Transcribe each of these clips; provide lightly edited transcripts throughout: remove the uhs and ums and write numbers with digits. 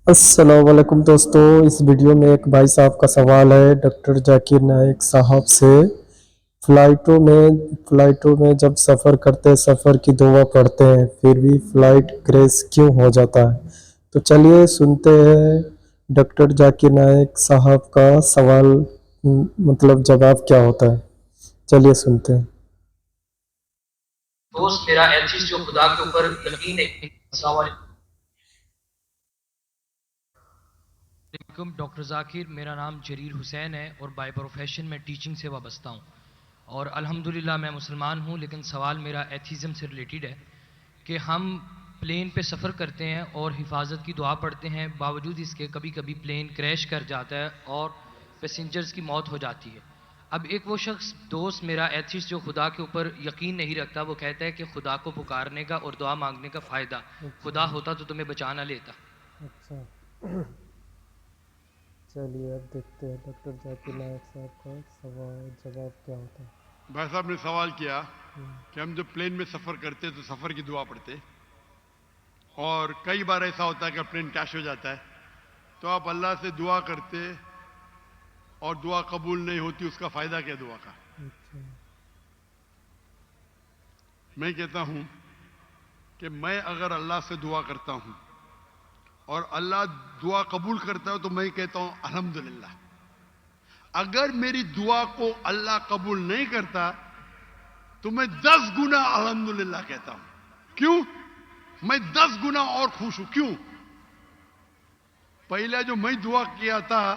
السلام علیکم دوستو، اس ویڈیو میں ایک بھائی صاحب کا سوال ہے ڈاکٹر ذاکر نائک صاحب سے۔ فلائٹوں میں جب سفر کرتے ہیں، سفر کی دعا پڑھتے ہیں، پھر بھی فلائٹ کریش کیوں ہو جاتا ہے؟ تو چلیے سنتے ہیں ڈاکٹر ذاکر نائک صاحب کا سوال، جواب کیا ہوتا ہے۔ چلیے سنتے ہیں۔ دوست میرا ایتھیسٹ جو خدا کے اوپر یقین نہیں۔ السلام علیکم ڈاکٹر ذاکر، میرا نام جریر حسین ہے اور بائی پروفیشن میں ٹیچنگ سے وابستہ ہوں، اور الحمدللہ میں مسلمان ہوں، لیکن سوال میرا ایتھیزم سے ریلیٹڈ ہے کہ ہم پلین پہ سفر کرتے ہیں اور حفاظت کی دعا پڑھتے ہیں، باوجود اس کے کبھی کبھی پلین کریش کر جاتا ہے اور پیسنجرز کی موت ہو جاتی ہے۔ اب ایک وہ شخص دوست میرا ایتھیسٹ جو خدا کے اوپر یقین نہیں رکھتا، وہ کہتا ہے کہ خدا کو پکارنے کا اور دعا مانگنے کا فائدہ، خدا ہوتا تو تمہیں بچا نہ لیتا۔ اچھا، چلیے اب دیکھتے ہیں ڈاکٹر ذاکر نائک صاحب کا جواب کیا ہوتا ہے۔ بھائی صاحب نے سوال کیا کہ ہم جب پلین میں سفر کرتے تو سفر کی دعا پڑھتے، اور کئی بار ایسا ہوتا ہے کہ پلین کریش ہو جاتا ہے تو آپ اللہ سے دعا کرتے اور دعا قبول نہیں ہوتی، اس کا فائدہ کیا دعا کا؟ میں کہتا ہوں کہ میں اگر اللہ سے دعا کرتا ہوں اور اللہ دعا قبول کرتا ہے تو میں کہتا ہوں الحمدللہ۔ اگر میری دعا کو اللہ قبول نہیں کرتا تو میں 10 گنا الحمدللہ کہتا ہوں۔ کیوں؟ میں 10 گنا اور خوش ہوں۔ کیوں؟ پہلا جو میں دعا کیا تھا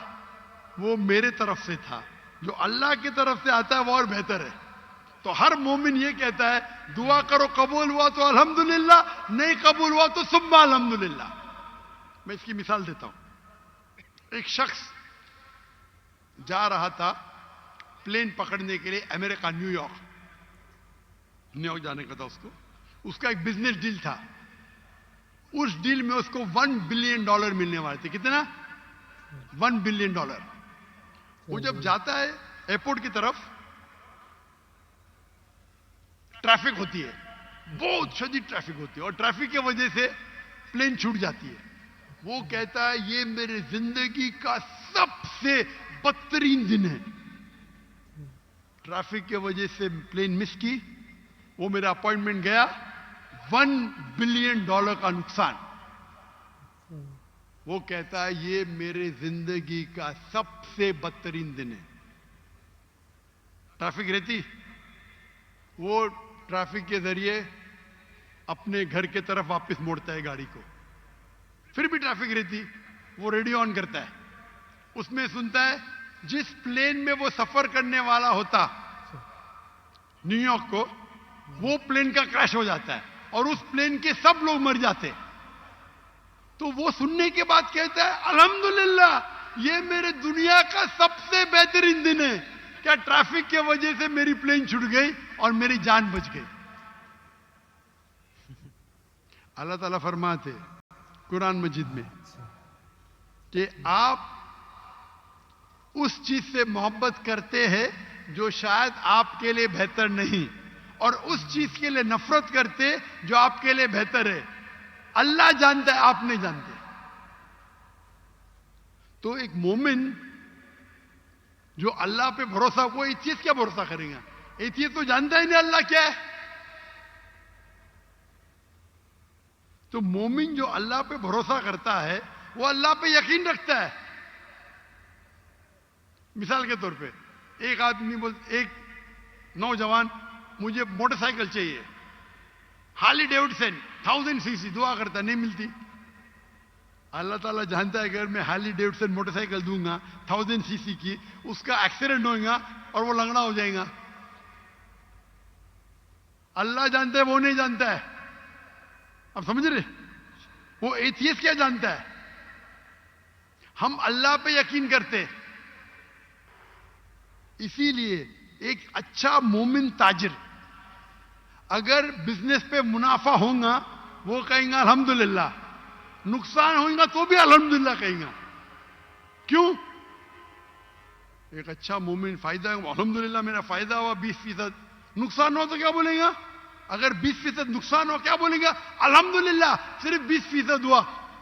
وہ میرے طرف سے تھا، جو اللہ کی طرف سے آتا ہے وہ اور بہتر ہے۔ تو ہر مومن یہ کہتا ہے دعا کرو، قبول ہوا تو الحمدللہ، نہیں قبول ہوا تو ثم الحمدللہ۔ میں اس کی مثال دیتا ہوں۔ ایک شخص جا رہا تھا پلین پکڑنے کے لیے امریکہ، نیو یارک جانے کا تھا اس کا ایک بزنس ڈیل تھا۔ اس ڈیل میں اس کو $1 بلین ملنے والے تھے۔ کتنا؟ $1 بلین۔ وہ جب جاتا ہے ایئرپورٹ کی طرف، ٹریفک ہوتی ہے، بہت شدید ٹریفک ہوتی ہے، اور ٹریفک کی وجہ سے پلین چھوٹ جاتی ہے۔ وہ کہتا ہے یہ میرے زندگی کا سب سے بدترین دن ہے۔ ٹریفک کی وجہ سے پلین مس کی، وہ میرا اپوائنٹمنٹ گیا، $1 بلین کا نقصان۔ وہ کہتا ہے یہ میرے زندگی کا سب سے بدترین دن ہے۔ ٹریفک رہتی، وہ ٹریفک کے ذریعے اپنے گھر کے طرف واپس موڑتا ہے گاڑی کو، پھر بھی ٹریفک رہتی، وہ ریڈیو آن کرتا ہے، اس میں سنتا ہے جس پلین میں وہ سفر کرنے والا ہوتا نیو یارک کو، وہ پلین کا کریش ہو جاتا ہے اور اس پلین کے سب لوگ مر جاتے۔ تو وہ سننے کے بعد کہتا ہے الحمدللہ یہ میرے دنیا کا سب سے بہترین دن ہے، کیا ٹریفک کی وجہ سے میری پلین چھوٹ گئی اور میری جان بچ گئی۔ اللہ تعالیٰ فرماتے قرآن مجید میں کہ آپ اس چیز سے محبت کرتے ہیں جو شاید آپ کے لیے بہتر نہیں، اور اس چیز کے لیے نفرت کرتے جو آپ کے لیے بہتر ہے۔ اللہ جانتا ہے، آپ نہیں جانتے۔ تو ایک مومن جو اللہ پہ بھروسہ، وہ ایتھیسٹ کیا بھروسہ کرے گا؟ ایتھیسٹ تو جانتا ہی نہیں اللہ کیا ہے۔ تو مومن جو اللہ پہ بھروسہ کرتا ہے وہ اللہ پہ یقین رکھتا ہے۔ مثال کے طور پہ ایک آدمی ایک نوجوان مجھے موٹر سائیکل چاہیے، ہارلی ڈیوڈسن 1000 cc، دعا کرتا نہیں ملتی۔ اللہ تعالیٰ جانتا ہے اگر میں ہارلی ڈیوڈسن موٹر سائیکل دوں گا 1000 cc کی، اس کا ایکسیڈنٹ ہوگا اور وہ لنگڑا ہو جائے گا۔ اللہ جانتا ہے، وہ نہیں جانتا ہے۔ اب سمجھ رہے؟ وہ ایتھیسٹ کیا جانتا ہے؟ ہم اللہ پہ یقین کرتے۔ اسی لیے ایک اچھا مومن تاجر اگر بزنس پہ منافع ہوگا وہ کہیں گا الحمدللہ، نقصان ہوگا تو بھی الحمدللہ کہیں گا۔ کیوں؟ ایک اچھا مومن فائدہ ہے، الحمدللہ میرا فائدہ ہوا 20%، نقصان ہو تو کیا بولیں گا؟ اگر 20% نقصان ہو کیا بولیں گا؟ الحمدللہ صرف 20% ہوا۔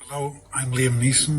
Hello, I'm Liam Neeson.